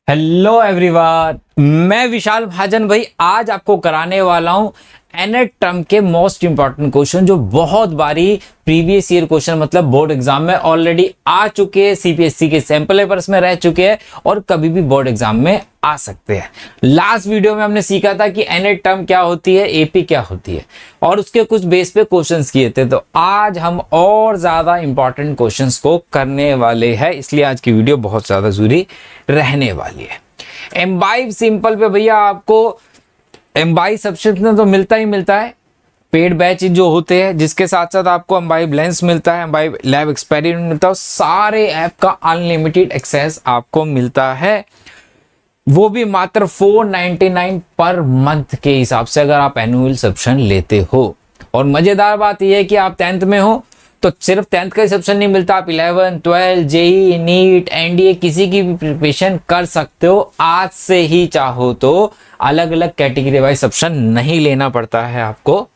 Hello everyone, मैं विशाल महाजन भाई आज आपको कराने वाला हूं एनएट टर्म के मोस्ट इंपॉर्टेंट क्वेश्चन जो बहुत बारी प्रीवियस ईयर क्वेश्चन मतलब बोर्ड एग्जाम में ऑलरेडी आ चुके हैं, सीपीएससी के सैंपल पेपर्स में रह चुके हैं और कभी भी बोर्ड एग्जाम में आ सकते हैं। लास्ट वीडियो में हमने सीखा था कि एनएट टर्म क्या होती है, एपी क्या होती है और उसके कुछ बेस पे क्वेश्चंस किए थे। तो आज हम और ज्यादा इंपॉर्टेंट क्वेश्चंस को करने वाले हैं, इसलिए आज की वीडियो बहुत ज्यादा जरूरी रहने वाली है। एम्बाइब सिंपल पे भैया आपको एम्बाइब सब्सक्रिप्शन तो मिलता ही मिलता है, पेड बैच जो होते हैं, जिसके साथ साथ आपको एम्बाइब लेंस मिलता है, एम्बाइब लैब एक्सपेरिमेंट मिलता है, सारे ऐप का अनलिमिटेड एक्सेस आपको मिलता है, वो भी मात्र 499 पर मंथ के हिसाब से अगर आप एनुअल सब्सक्रिप्शन लेते हो। और मजेदार बात यह है कि आप 10th में हो तो सिर्फ 10th का सब्सक्रिप्शन नहीं मिलता, आप 11, 12, जेई, नीट, एनडीए किसी की भी प्रिपरेशन कर सकते हो। आज से ही चाहो तो अलग अलग कैटेगरी वाइज सब्सक्रिप्शन नहीं लेना पड़ता है आपको।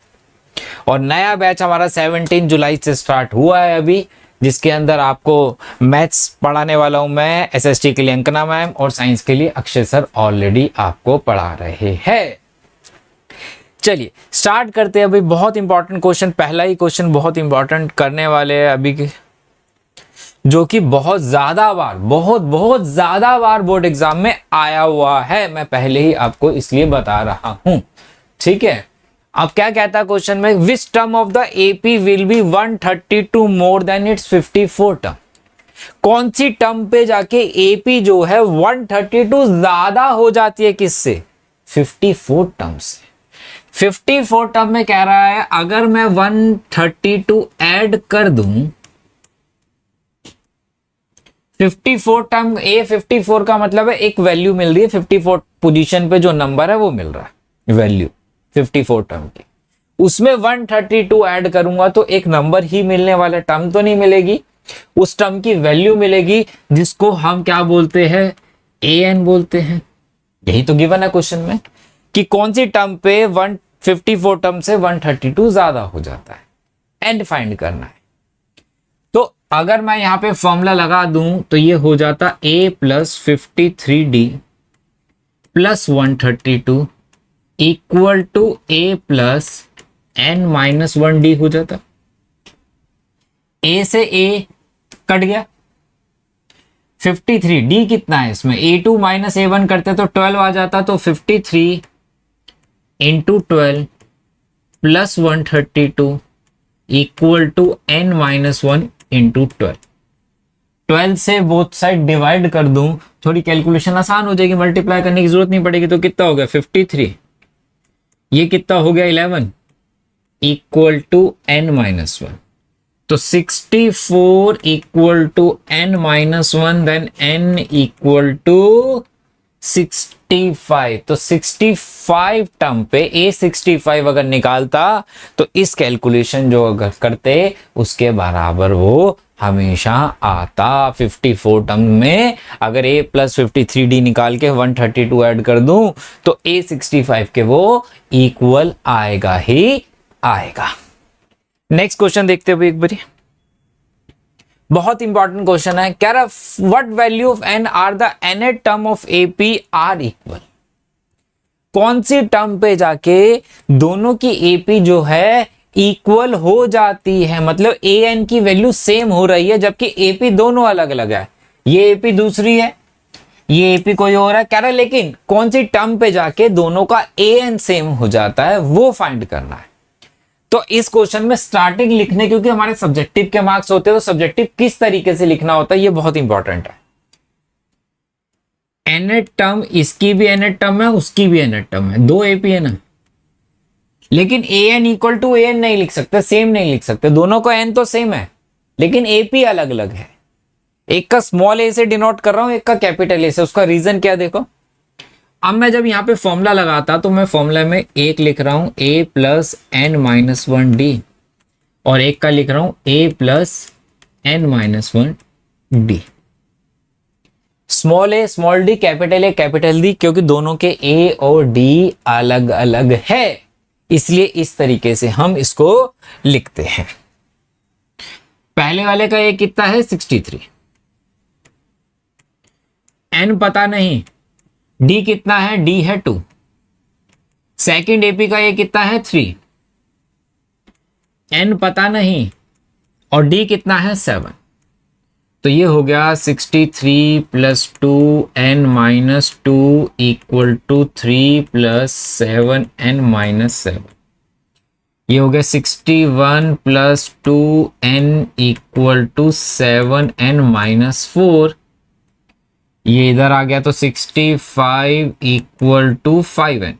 और नया बैच हमारा 17 जुलाई से स्टार्ट हुआ है अभी, जिसके अंदर आपको मैथ्स पढ़ाने वाला हूं मैं, एसएसटी के लिए अंकना मैम और साइंस के लिए अक्षय सर ऑलरेडी आपको पढ़ा रहे हैं। चलिए स्टार्ट करते हैं। अभी बहुत इंपॉर्टेंट क्वेश्चन, पहला ही क्वेश्चन बहुत इंपॉर्टेंट करने वाले हैं अभी की, जो कि बहुत ज्यादा बार बोर्ड एग्जाम में आया हुआ है। मैं पहले ही आपको इसलिए बता रहा हूं, ठीक है। अब क्या कहता है क्वेश्चन में, which term of the AP will be 132 more than it's 54 term. कौन सी टर्म पे जाके एपी जो है 132 ज्यादा हो जाती है, किससे? 54 टर्म से। 54 टर्म में कह रहा है अगर मैं 132 ऐड कर दूं, 54 टर्म, ए 54 का मतलब है एक वैल्यू मिल रही है, 54 पोजीशन पे जो नंबर है वो मिल रहा है वैल्यू 54 टर्म की, उसमें 132 ऐड करूंगा तो एक नंबर ही मिलने वाला, टर्म तो नहीं मिलेगी, उस टर्म की वैल्यू मिलेगी जिसको हम क्या बोलते हैं, एन बोलते हैं। यही तो गिवन है क्वेश्चन में कि कौन सी टर्म पे 154 टर्म से 132 ज्यादा हो जाता है, एंड फाइंड करना है। तो अगर मैं यहां पे फॉर्मूला लगा दूं तो ये हो जाता a plus 53d plus 132 equal to a plus n minus 1d हो जाता। a से a कट गया, 53d कितना है इसमें, a2 माइनस a1 करते तो 12 आ जाता, तो 53 into 12 plus 132 equal to n minus 1 into 12। 12 से बोथ साइड डिवाइड कर दूं, थोड़ी कैलकुलेशन आसान हो जाएगी, मल्टीप्लाई करने की जरूरत नहीं पड़ेगी। तो कितना हो गया 53, ये कितना हो गया 11 इक्वल टू n माइनस 1, तो 64 equal to n minus 1, then n equal to 65। तो 65 टर्म पे A65 अगर निकालता तो इस कैलकुलेशन जो अगर करते उसके बराबर वो हमेशा आता। 54 टर्म में अगर A प्लस 53D निकाल के 132 ऐड कर दूं तो A65 के वो इक्वल आएगा ही आएगा। नेक्स्ट क्वेश्चन देखते हुए एक बारी, बहुत इंपॉर्टेंट क्वेश्चन है। कह रहा what value of n are the nth term of AP are equal. कौन सी टर्म पे जाके दोनों की एपी जो है इक्वल हो जाती है, मतलब ए एन की वैल्यू सेम हो रही है जबकि एपी दोनों अलग अलग है। ये एपी दूसरी है, ये एपी कोई और है। कह रहा लेकिन कौन सी टर्म पे जाके दोनों का ए एन सेम हो जाता है, वो फाइंड करना है। तो इस क्वेश्चन में स्टार्टिंग लिखने, क्योंकि हमारे सब्जेक्टिव के मार्क्स होते हैं तो सब्जेक्टिव किस तरीके से लिखना होता है ये बहुत इंपॉर्टेंट है। nth टर्म, इसकी भी nth टर्म है, उसकी भी nth टर्म है, दो एपी है ना, लेकिन an इक्वल टू an नहीं लिख सकते, सेम नहीं लिख सकते, दोनों का n तो सेम है लेकिन एपी अलग अलग है। एक का स्मॉल ए से डिनोट कर रहा हूं, एक का कैपिटल ए से। उसका रीजन क्या देखो, अब मैं जब यहां पे फॉर्मूला लगाता तो मैं फॉर्मूला में एक लिख रहा हूं a plus n minus 1d और एक का लिख रहा हूं a plus n minus 1d। Small A small D, capital A capital D, क्योंकि दोनों के a और d अलग अलग है, इसलिए इस तरीके से हम इसको लिखते हैं। पहले वाले का a कितना है 63, n पता नहीं डी कितना है, डी है 2, सेकंड एपी का ये कितना है 3, एन पता नहीं, और डी कितना है 7। तो ये हो गया 63 plus 2 n minus 2 equal to 3 plus 7 n minus 7। ये हो गया 61 plus 2 n equal to 7 n minus 4। ये इधर आ गया तो 65 इक्वल टू 5n,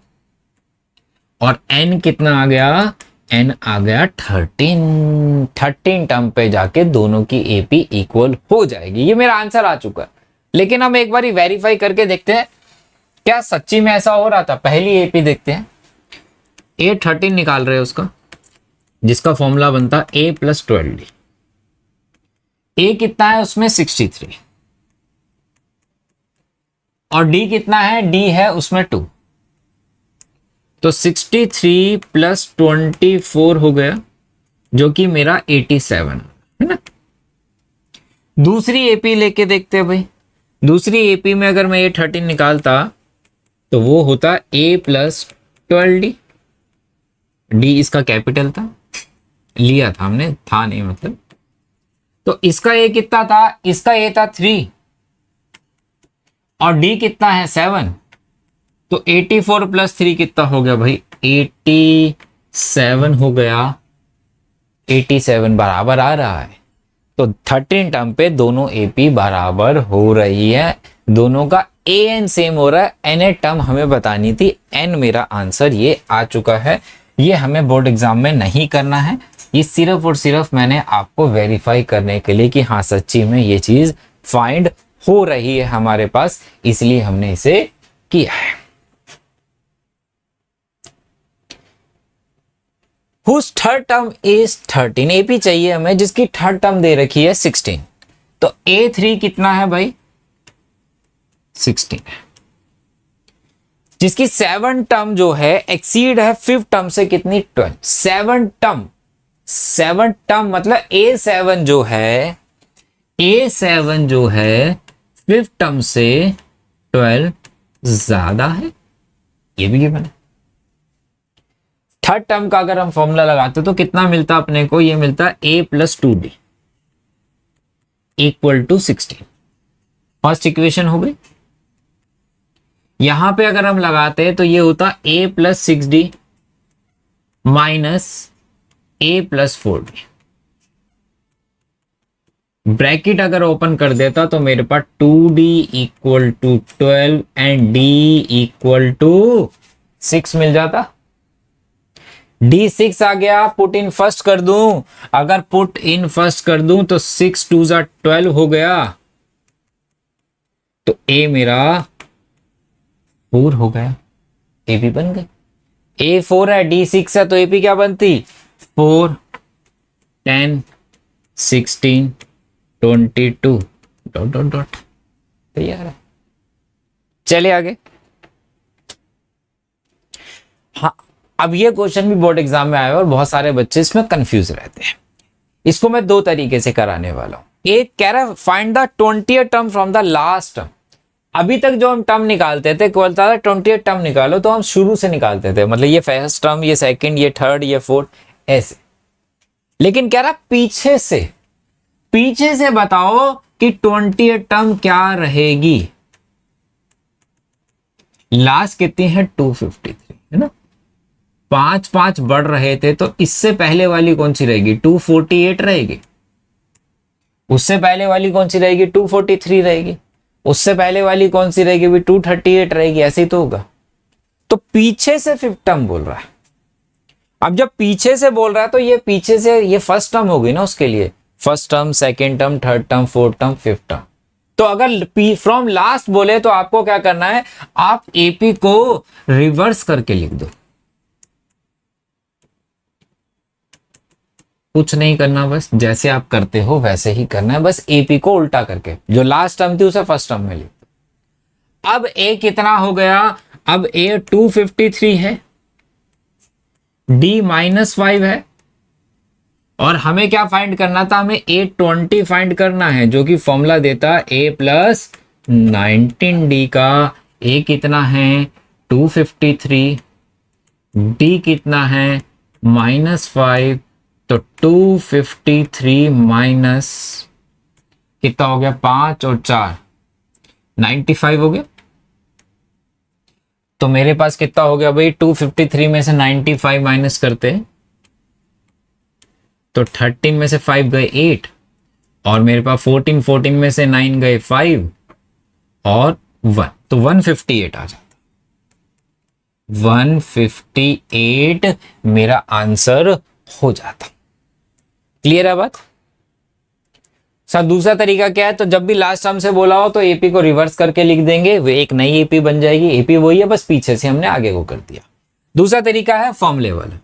और n कितना आ गया, n आ गया 13 टर्म पे जाके दोनों की एपी इक्वल हो जाएगी। ये मेरा आंसर आ चुका है, लेकिन हम एक बार वेरीफाई करके देखते हैं क्या सच्ची में ऐसा हो रहा था। पहली एपी देखते हैं, A13 निकाल रहे हैं उसका, जिसका फॉर्मूला बनता a प्लस 12d। a कितना है उसमें 63, और d कितना है, d है उसमें 2, तो 63 प्लस 24 हो गया, जो कि मेरा 87 है ना। दूसरी एपी लेके देखते हैं भाई। दूसरी एपी में अगर मैं A13 निकालता तो वो होता a प्लस 12d। डी इसका कैपिटल था, लिया था हमने, था नहीं मतलब। तो इसका a कितना था, इसका a था 3, और d कितना है 7, तो 84 प्लस 3 कितना हो गया भाई, 87 हो गया। 87 बराबर आ रहा है, तो 13 टर्म पे दोनों एपी बराबर हो रही है, दोनों का an सेम हो रहा है। na टर्म हमें बतानी थी, n मेरा आंसर ये आ चुका है। ये हमें बोर्ड एग्जाम में नहीं करना है, ये सिर्फ और सिर्फ मैंने आपको वेरीफाई करने के लिए कि हाँ सच्ची में ये चीज फाइंड हो रही है हमारे पास, इसलिए हमने इसे किया है। Whose third term is 13, AP चाहिए हमें जिसकी थर्ड टर्म दे रखी है 16। तो A3 कितना है भाई, 16 है, जिसकी 7 टर्म जो है एक्सीड है 5th टर्म से कितनी, 12। 7 टर्म मतलब A7 जो है, A7 जो है 5th टर्म से 12 ज्यादा है, ये भी गिवन है। थर्ड टर्म का अगर हम फॉर्मूला लगाते तो कितना मिलता अपने को, ये मिलता a plus 2d equal to 16। First equation हो गई। यहां पे अगर हम लगाते तो ये होता a plus 6d minus a plus 4d। Bracket अगर ओपन कर देता तो मेरे पास 2d equal to 12 and d equal to 6 मिल जाता। D6 आ गया, पुट इन फर्स्ट कर दूं, अगर पुट इन फर्स्ट कर दूं तो 6 2 12 हो गया, तो A मेरा 4 हो गया, A भी बन गई। A 4 है, D6 है, तो AP क्या बनती, 4 10 16 22 डॉट डॉट डॉट। तैयार है, चलिए आगे। हाँ, अब ये क्वेश्चन भी बोर्ड एग्जाम में आया है और बहुत सारे बच्चे इसमें कंफ्यूज रहते हैं। इसको मैं दो तरीके से कराने वाला हूं। एक कह रहा है find the 20th term from the last term. अभी तक जो हम टर्म निकालते थे, बोलता था 20th टर्म निकालो, तो हम शुरू से निकालते थे, मतलब ये फर्स्ट टर्म, ये सेकंड, ये थर्ड, ये फोर्थ, ऐसे। लेकिन कह रहा पीछे से बताओ कि 20th टर्म क्या रहेगी। लास्ट कितनी है, 253 है ना, 5 बढ़ रहे थे, तो इससे पहले वाली कौन सी रहेगी, 248 रहेगी। उससे पहले वाली कौन सी रहेगी, 243 रहेगी। उससे पहले वाली कौन सी रहेगी, भी 238 रहेगी। ऐसे ही तो होगा। तो पीछे से 5th टर्म बोल रहा है। अब जब पीछे से बोल रहा है तो ये पीछे से ये फर्स्ट टर्म होगी ना, उसके लिए first term, second term, third term, fourth term, 5th term. तो अगर फ्रॉम लास्ट बोले तो आपको क्या करना है, आप एपी को रिवर्स करके लिख दो। कुछ नहीं करना, बस जैसे आप करते हो वैसे ही करना है, बस एपी को उल्टा करके, जो लास्ट टर्म थी उसे फर्स्ट टर्म में लिख दो। अब ए कितना हो गया, अब ए 253 है, डी -5 है, और हमें क्या फाइंड करना था, हमें A20 फाइंड करना है, जो कि फॉर्मूला देता A प्लस 19D का ए कितना है -253, डी कितना है -5, तो 253 माइनस कितना हो गया 5 और 4 95 हो गया। तो मेरे पास कितना हो गया भाई 253 में से 95 माइनस करते हैं तो 13 में से 5 गए 8 और मेरे पास 14 में से 9 गए 5 और 1, तो 158 आ जाता। 158 मेरा आंसर हो जाता। क्लियर है बात? सर दूसरा तरीका क्या है, तो जब भी लास्ट टर्म से बोला हो तो एपी को रिवर्स करके लिख देंगे, वो एक नई एपी बन जाएगी। एपी वही है, बस पीछे से हमने आगे को कर दिया। दूसरा तरीका है फॉर्मूले वाला,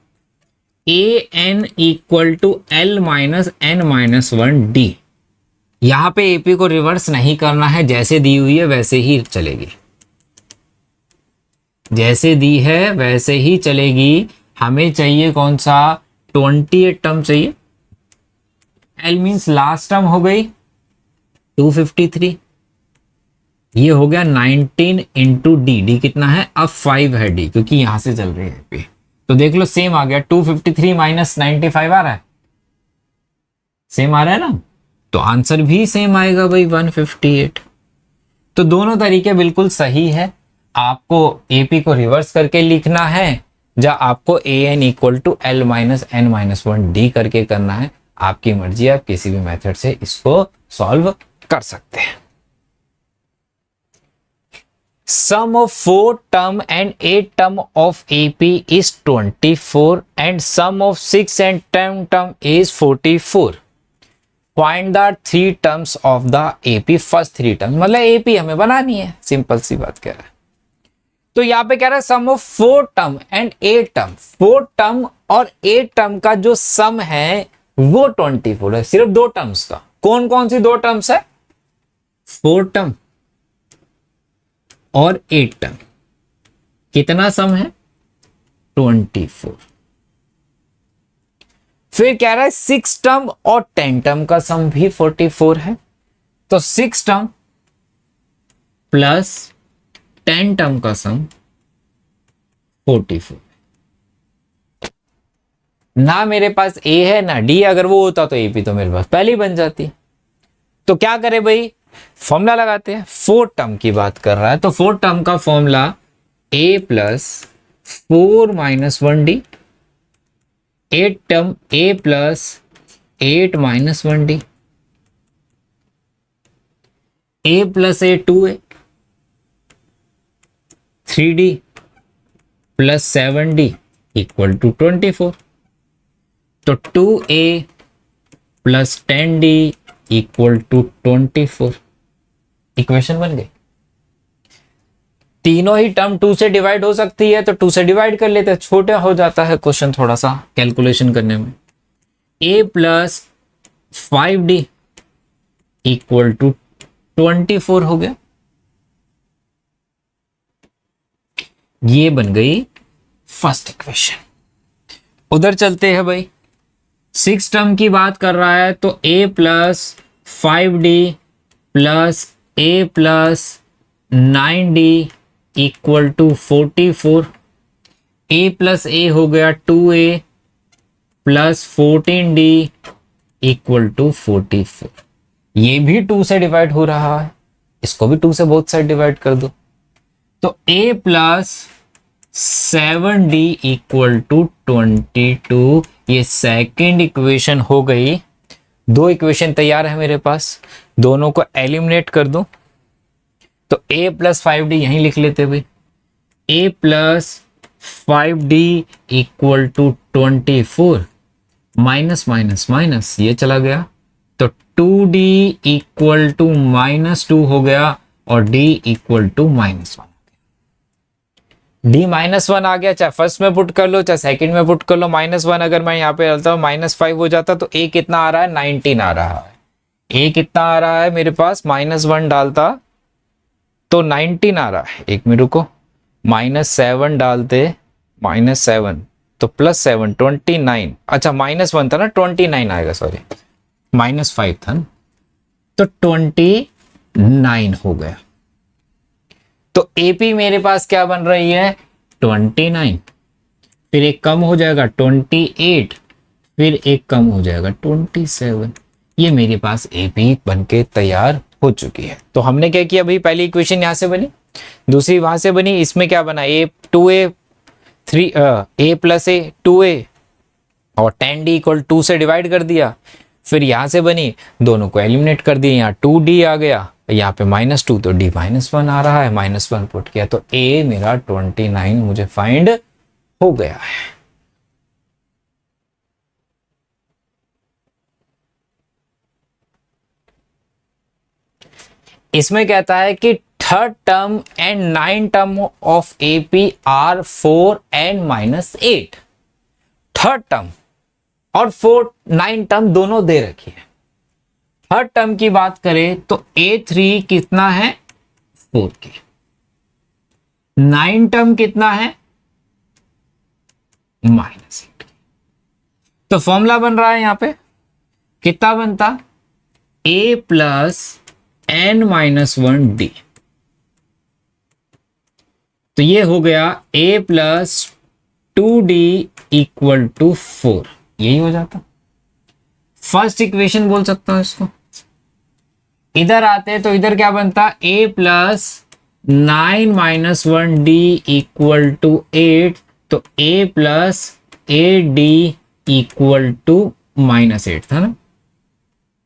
A N equal to L minus N minus 1 D. यहां पे एपी को रिवर्स नहीं करना है, जैसे दी हुई है वैसे ही चलेगी, जैसे दी है वैसे ही चलेगी। हमें चाहिए कौन सा 28 टर्म चाहिए। एल मीन्स लास्ट टर्म हो गई 253, ये हो गया 19 इंटू डी। डी कितना है अब 5 है डी, क्योंकि यहां से चल रही है एपी। तो देख लो सेम आ गया, 253 माइनस 95 आ रहा है, सेम आ रहा है ना, तो आंसर भी सेम आएगा भाई 158। तो दोनों तरीके बिल्कुल सही है। आपको एपी को रिवर्स करके लिखना है या आपको A N equal to L minus N minus 1 D करके करना है, आपकी मर्जी, आप किसी भी मेथड से इसको सॉल्व कर सकते हैं। Sum of 4 term and 8 term of AP is 24 and sum of 6 and 10 term is 44. Find the 3 terms of the AP, first 3 terms। मतलब AP हमें बनानी है, सिंपल सी बात कह रहा है। तो यहाँ पे कह रहा है sum of 4 term and 8 term. 4 term और 8 टर्म का जो सम है वो 24 है, सिर्फ 2 टर्म्स का। कौन कौन सी 2 टर्म्स है? 4 टर्म और 8 टर्म। कितना सम है? 24। फिर कह रहा है 6 टर्म और 10 टर्म का सम भी 44 है। तो 6 टर्म प्लस 10 टर्म का सम 44। ना मेरे पास ए है ना डी, अगर वो होता तो एपी तो मेरे पास पहले ही बन जाती। तो क्या करे भाई, फॉर्मूला लगाते हैं। 4 टर्म की बात कर रहा है तो 4 टर्म का formula a plus 4 minus 1 d. 8 term a plus 8 minus 1 d. A plus a 2a, 3d plus 7d equal to 24। तो 2a plus 10d equal to 24। Equation बन गई। तीनों ही टर्म 2 से डिवाइड हो सकती है तो 2 से डिवाइड कर लेते हैं, छोटा हो जाता है क्वेश्चन थोड़ा सा कैलकुलेशन करने में। a plus 5d equal to 24 हो गया। ये बन गई फर्स्ट इक्वेशन। उधर चलते हैं भाई, 6 टर्म की बात कर रहा है तो a प्लस 5d प्लस a plus 9d equal to 44। a plus a हो गया 2a plus 14d equal to 44। ये भी 2 से डिवाइड हो रहा है, इसको भी 2 से बोथ साइड डिवाइड कर दो। तो a plus 7d equal to 22। ये सेकेंड इक्वेशन हो गई। 2 इक्वेशन तैयार है मेरे पास, दोनों को एलिमिनेट कर दो। तो a प्लस 5d यहीं लिख लेते भाई। a plus 5d equal to 24 minus minus minus ये चला गया, तो 2d इक्वल टू -2 हो गया और d इक्वल टू -1। डी -1 आ गया, चाहे फर्स्ट में पुट कर लो चाहे सेकंड में पुट कर लो। -1 अगर मैं यहाँ पे डालता हूँ -5 हो जाता, तो a कितना आ रहा है 19 आ रहा है। a कितना आ रहा है मेरे पास, -1 डालता तो 19 आ रहा है। एक मिनट रुको, -7 डालते -7 तो +7 29। अच्छा -1 था ना, 29 आएगा, सॉरी -5 था ना, तो 29 हो गया। तो एपी मेरे पास क्या बन रही है 29, फिर एक कम हो जाएगा 28, फिर एक कम हो जाएगा 27। ये मेरे पास एपी बनके तैयार हो चुकी है। तो हमने क्या किया भाई, पहली इक्वेशन यहां से बनी, दूसरी वहां से बनी, इसमें क्या बना ए 2a 3 a plus a 2a और 10d इक्वल 2 से डिवाइड कर दिया। फिर यहां से बनी, दोनों को एलिमिनेट कर दिया, यहाँ 2d आ गया, यहाँ पे -2 तो d -1 आ रहा है, -1 पुट किया तो a मेरा 29 मुझे फाइंड हो गया है। इसमें कहता है कि third term and 9 term of AP are 4 and -8। Third term और 4 9 टर्म दोनों दे रखी है। थर्ड टर्म की बात करें तो A3 कितना है 4 की, 9 टर्म कितना है -8 की। तो फॉर्मूला बन रहा है यहां पे, कितना बनता A प्लस n-1d, तो ये हो गया a plus 2d equal to 4, यही हो जाता। फर्स्ट इक्वेशन बोल सकता हूं इसको। इधर आते तो इधर क्या बनता a plus 9-1d equal to 8, तो a plus 8d equal to -8 था ना,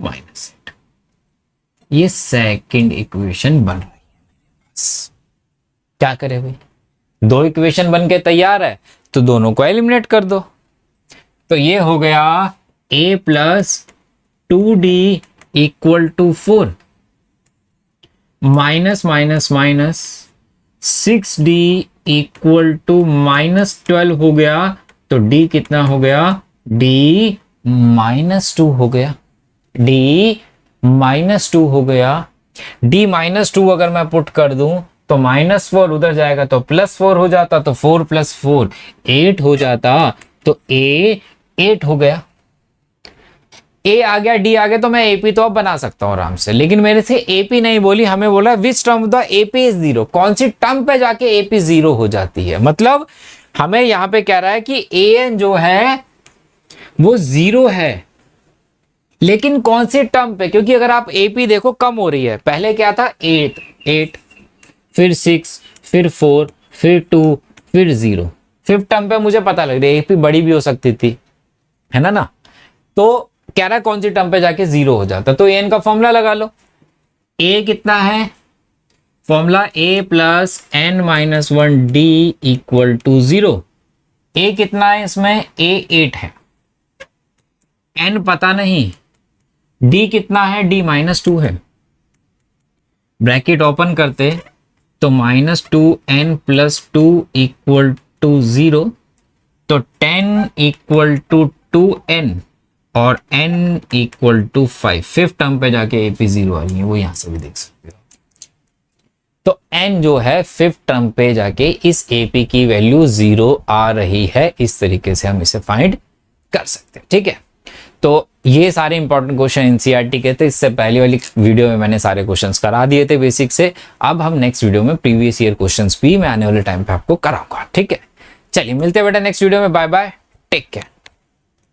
-8। ये सेकंड इक्वेशन बन रही है। क्या करें भाई, दो इक्वेशन बन के तैयार है तो दोनों को एलिमिनेट कर दो। तो ये हो गया a plus 2d equal to 4 minus minus minus 6d equal to -12 हो गया, तो d कितना हो गया, d -2 हो गया, d -2 हो गया। d -2 अगर मैं पुट कर दूं तो -4 उधर जाएगा तो +4 हो जाता, तो 4 + 4 8 हो जाता, तो a 8 हो गया। a आ गया, d आ गया, तो मैं AP तो अब बना सकता हूं आराम से। लेकिन मेरे से AP नहीं बोली, हमें बोला which term of the AP is 0, कौन सी टर्म पे जाके AP 0 हो जाती है। मतलब हमें यहां पे कह रहा है कि an जो है वो 0 है, लेकिन कौन सी टर्म पे, क्योंकि अगर आप AP देखो कम हो रही है। पहले क्या था 8, फिर 6, फिर 4, फिर 2, फिर 0। फिफ्थ टर्म पे मुझे पता लग रहा है AP बड़ी भी हो सकती थी, है ना। तो कह रहा है कौन सी टर्म पे जाके 0 हो जाता, तो an का फॉर्मूला लगा लो। a कितना है, formula a plus n-1d equal to 0। a कितना है इसमें, a 8 है, n पता नहीं, d कितना है, d -2 है। ब्रैकेट ओपन करते तो -2n + 2 इक्वल टू 0, तो 10 इक्वल टू 2n और n equal to 5। Fifth term पे जाके AP 0 आ रही है, वो यहां से भी देख सकते हो। तो n जो है फिफ्थ टर्म पे जाके इस AP की वैल्यू 0 आ रही है। इस तरीके से हम इसे फाइंड कर सकते हैं, ठीक है। तो ये सारे इंपॉर्टेंट क्वेश्चन एनसीईआरटी के थे। इससे पहले वाली वीडियो में मैंने सारे क्वेश्चंस करा दिए थे बेसिक से। अब हम नेक्स्ट वीडियो में प्रीवियस ईयर क्वेश्चंस भी मैं आने वाले टाइम पे आपको कराऊंगा, ठीक है। चलिए मिलते हैं बेटा नेक्स्ट वीडियो में, बाय बाय, टेक केयर।